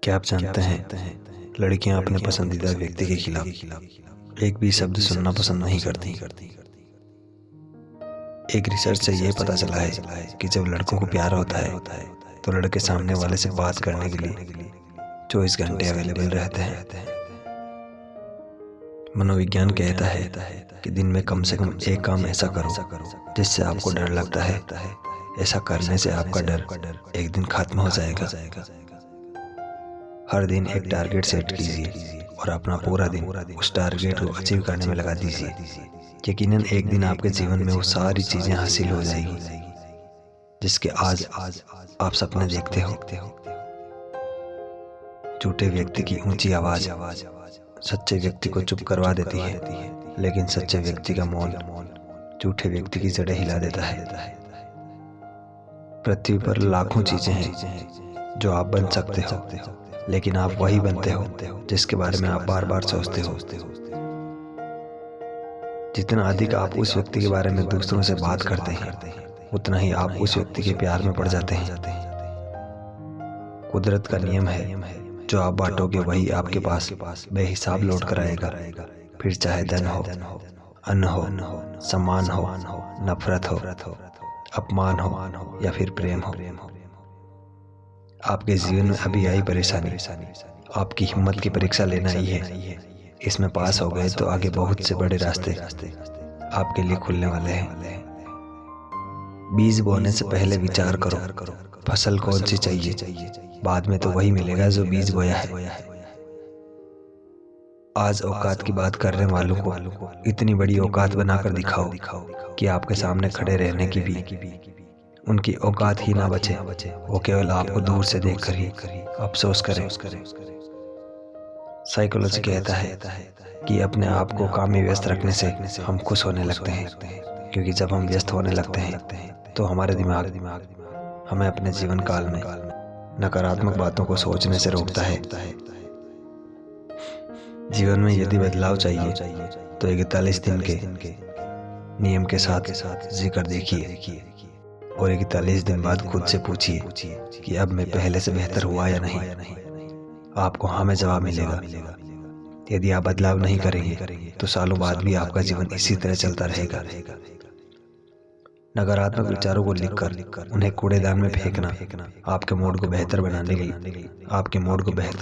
क्या आप जानते हैं लड़कियां अपने पसंदीदा व्यक्ति के खिलाफ एक भी शब्द सुनना पसंद नहीं करती। एक रिसर्च से यह पता चला है कि जब लड़कों को प्यार होता है तो लड़के सामने वाले से बात करने के लिए 24 घंटे अवेलेबल रहते हैं। मनोविज्ञान कहता है कि दिन में कम से कम एक काम ऐसा करो जिससे आपको डर लगता है। ऐसा करने से आपका डर एक दिन खत्म हो जाएगा। हर दिन एक टारगेट सेट कीजिए और अपना पूरा दिन उस टारगेट को अचीव करने में लगा दीजिए। यकीनन एक दिन आपके जीवन में वो सारी चीजें हासिल हो जाएगी जिसके आज आप सपने देखते हो। झूठे व्यक्ति की ऊंची आवाज सच्चे व्यक्ति को चुप करवा देती है, लेकिन सच्चे व्यक्ति का मौन झूठे व्यक्ति की जड़ें हिला देता है। पृथ्वी पर लाखों चीजें हैं जो आप बन सकते हो, लेकिन आप वही बनते हो जिसके बारे में आप बार बार सोचते हो। जितना अधिक आप उस व्यक्ति के बारे में दूसरों से बात करते हैं, उतना ही आप उस व्यक्ति के प्यार में पड़ जाते हैं। कुदरत का नियम है, जो आप बांटोगे वही आपके पास बेहिसाब लौट कर आएगा। फिर चाहे धन हो, अन्न हो, सम्मान हो, नफरत हो, अपमान हो या फिर प्रेम हो। आपके जीवन में अभी आई परेशानी आपकी हिम्मत की परीक्षा लेना ही है। इसमें पास हो गए तो आगे बहुत से बड़े रास्ते आपके लिए खुलने वाले हैं। बीज बोने से पहले विचार करो फसल कौन सी चाहिए, बाद में तो वही मिलेगा जो बीज बोया है। आज औकात की बात करने वालों को इतनी बड़ी औकात बनाकर दिखाओ कि आपके सामने खड़े रहने की भी उनकी औकात ही ना बचे। वो केवल आपको दूर से देखकर ही अफसोस करें। साइकोलॉजी कहता है कि अपने आप को काम में व्यस्त रखने से हम खुश होने लगते हैं, क्योंकि जब हम व्यस्त होने लगते हैं तो हमारे दिमाग हमें अपने जीवन काल में नकारात्मक बातों को सोचने से रोकता है। जीवन में यदि बदलाव चाहिए तो 41 दिन के नियम के साथ जीकर देखिए और 41 दिन बाद खुद से पूछिए कि अब मैं पहले से बेहतर हुआ या नहीं। आपको हाँ में जवाब मिलेगा। यदि आप बदलाव नहीं करेंगे तो सालों बाद भी आपका जीवन इसी तरह चलता रहेगा। नकारात्मक विचारों को लिखकर उन्हें कूड़ेदान में फेंकना आपके मूड को बेहतर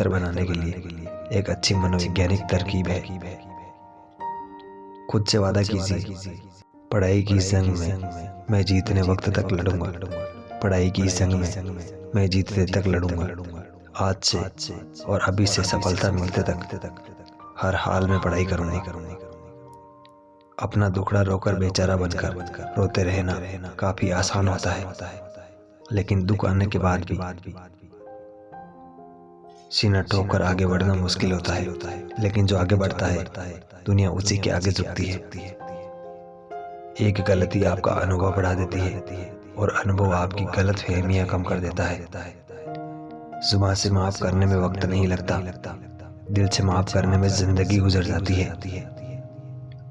बनाने के लिए एक अच्छी मनोवैज्ञानिक तरकीब है। खुद से वादा कीजिए, पढ़ाई की जंग में मैं जीतने वक्त तक लड़ूंगा। पढ़ाई की जंग में मैं जीतने तक लड़ूंगा। आज से और अभी से सफलता मिलते तक हर हाल में पढ़ाई करूंगा। अपना दुखड़ा रोकर बेचारा बनकर रोते रहना काफी आसान होता है, लेकिन दुख आने के बाद भी सीना ठोकर आगे बढ़ना मुश्किल होता है। लेकिन जो आगे बढ़ता है दुनिया उसी के आगे झुकती है। एक गलती आपका अनुभव बढ़ा देती है और अनुभव आपकी गलत फहमियां कम कर देता है। जुबान से माफ करने में वक्त नहीं लगता, दिल से माफ करने में जिंदगी गुजर जाती है।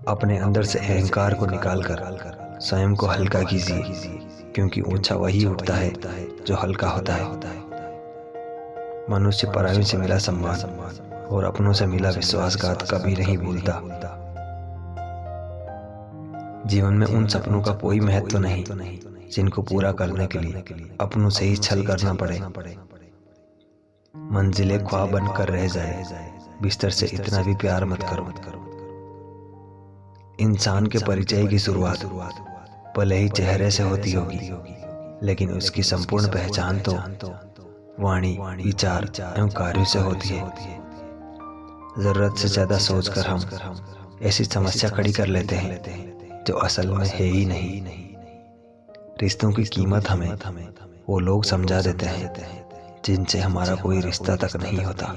अपने अंदर से अहंकार को निकालकर स्वयं को हल्का कीजिए, क्योंकि ऊंचा वही उठता है जो हल्का होता है। मनुष्य परायों से मिला सम्मान और अपनों से मिला विश्वासघात कभी नहीं भूलता। जीवन में उन सपनों का कोई महत्व नहीं जिनको पूरा करने के लिए अपनों से ही छल करना पड़े। मंजिलें ख्वाब बनकर रह जाए, बिस्तर से इतना भी प्यार मत करो। इंसान के परिचय की शुरुआत भले ही चेहरे से होती होगी, लेकिन उसकी संपूर्ण पहचान तो वाणी, विचार एवं कार्यों से होती है। जरूरत से ज्यादा सोचकर हम ऐसी समस्या खड़ी कर लेते हैं जो असल में है ही नहीं। रिश्तों की कीमत हमें वो लोग समझा देते हैं जिनसे हमारा कोई रिश्ता तक नहीं होता।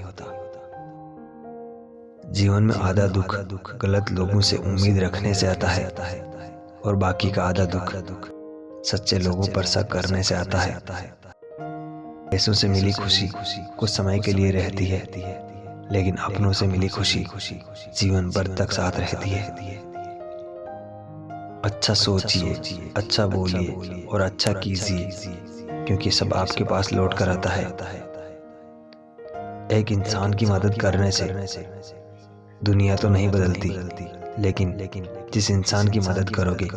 जीवन में आधा दुख गलत लोगों से उम्मीद रखने से आता है और बाकी का आधा दुख सच्चे लोगों पर शक करने से आता है। पैसों से मिली खुशी कुछ समय के लिए रहती है, लेकिन अपनों से मिली खुशी जीवन भर तक साथ रहती है। अच्छा सोचिए, अच्छा बोलिए और अच्छा कीजिए, क्योंकि सब आपके पास लौट कर आता है। एक इंसान की मदद करने से दुनिया तो नहीं बदलती, लेकिन जिस इंसान की मदद करोगे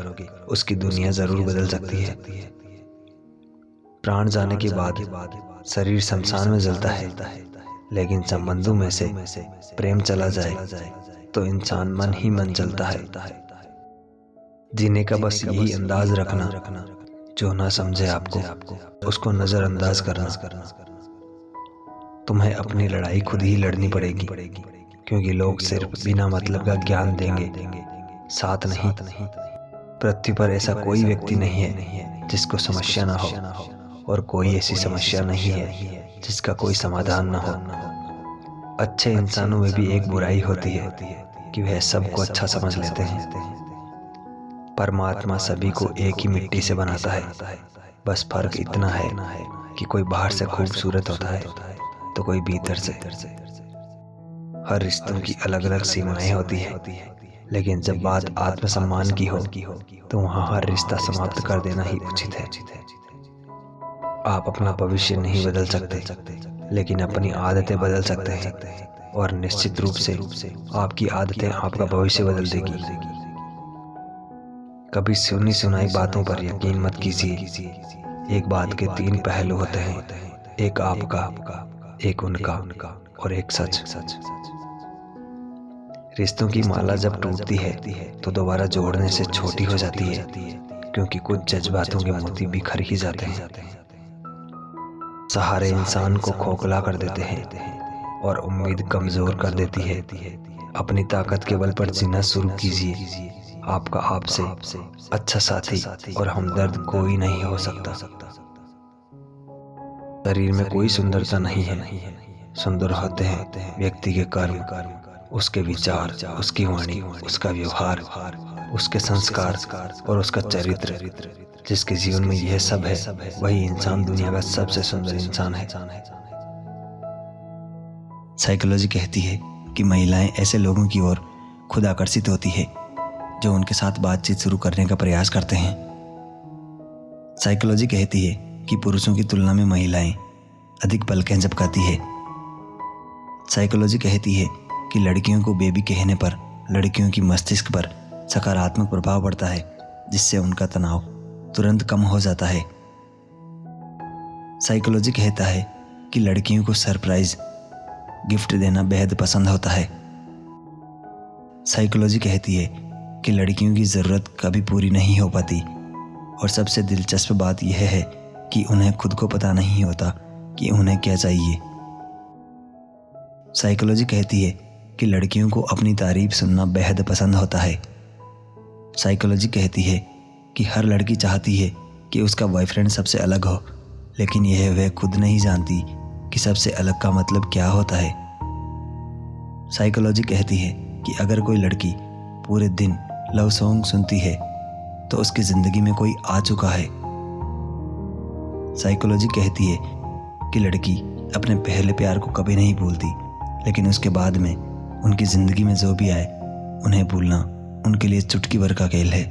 उसकी दुनिया जरूर बदल सकती है। प्राण जाने के बाद शरीर शमशान में जलता है, लेकिन संबंधों में से प्रेम चला जाए तो इंसान मन ही मन जलता है। जीने का बस यही अंदाज रखना, जो ना समझे आपको उसको नजरअंदाज करना। तुम्हें अपनी लड़ाई खुद ही लड़नी पड़ेगी, क्योंकि लोग सिर्फ बिना मतलब का ज्ञान देंगे, साथ नहीं। पृथ्वी पर ऐसा कोई व्यक्ति नहीं है जिसको समस्या ना हो, और कोई ऐसी समस्या नहीं है जिसका कोई समाधान ना हो। अच्छे इंसानों में भी एक बुराई होती है कि वह सबको अच्छा समझ लेते हैं। परमात्मा सभी को एक ही मिट्टी से बनाता है, बस फर्क इतना है कि कोई बाहर से खूबसूरत होता है तो कोई भीतर से। हर रिश्तों की अलग अलग सीमाएं होती है, लेकिन जब बात आत्मसम्मान की हो तो वहाँ हर रिश्ता समाप्त कर देना ही उचित है। आप अपना भविष्य नहीं बदल सकते, लेकिन अपनी आदतें बदल सकते हैं, और निश्चित रूप से आपकी आदतें आपका भविष्य बदल देगी। कभी सुनी सुनाई बातों पर यकीन मत कीजिए। एक बात के 3 पहलू होते हैं, एक आपका, एक उनका और एक सच। रिश्तों की माला जब टूटती है तो दोबारा जोड़ने से छोटी हो जाती है, क्योंकि कुछ जज्बातों के मोती बिखर ही जाते हैं। सहारे इंसान को खोखला कर देते हैं और उम्मीद कमजोर कर देती है। अपनी ताकत के बल पर जीना शुरू कीजिए। आपका आपसे अच्छा साथी और हमदर्द कोई नहीं हो सकता। शरीर में कोई सुंदरता नहीं है, सुंदर होते हैं व्यक्ति के कर्म, उसके विचार, उसकी वाणी, उसका व्यवहार, उसके संस्कार और उसका चरित्र। जिसके जीवन में यह सब है वही इंसान दुनिया का सबसे सुंदर इंसान है। साइकोलॉजी कहती है कि महिलाएं ऐसे लोगों की ओर खुद आकर्षित होती है जो उनके साथ बातचीत शुरू करने का प्रयास करते हैं। साइकोलॉजी कहती है कि पुरुषों की तुलना में महिलाएं अधिक पलकें झपकाती है। साइकोलॉजी कहती है कि लड़कियों को बेबी कहने पर लड़कियों की मस्तिष्क पर सकारात्मक प्रभाव पड़ता है, जिससे उनका तनाव तुरंत कम हो जाता है। साइकोलॉजी कहता है कि लड़कियों को सरप्राइज गिफ्ट देना बेहद पसंद होता है। साइकोलॉजी कहती है कि लड़कियों की ज़रूरत कभी पूरी नहीं हो पाती, और सबसे दिलचस्प बात यह है कि उन्हें खुद को पता नहीं होता कि उन्हें क्या चाहिए। साइकोलॉजी कहती है कि लड़कियों को अपनी तारीफ सुनना बेहद पसंद होता है। साइकोलॉजी कहती है कि हर लड़की चाहती है कि उसका बॉयफ्रेंड सबसे अलग हो, लेकिन यह वह खुद नहीं जानती कि सबसे अलग का मतलब क्या होता है। साइकोलॉजी कहती है कि अगर कोई लड़की पूरे दिन लव सॉन्ग सुनती है तो उसकी ज़िंदगी में कोई आ चुका है। साइकोलॉजी कहती है कि लड़की अपने पहले प्यार को कभी नहीं भूलती, लेकिन उसके बाद में उनकी ज़िंदगी में जो भी आए उन्हें भूलना उनके लिए चुटकी भर का खेल है।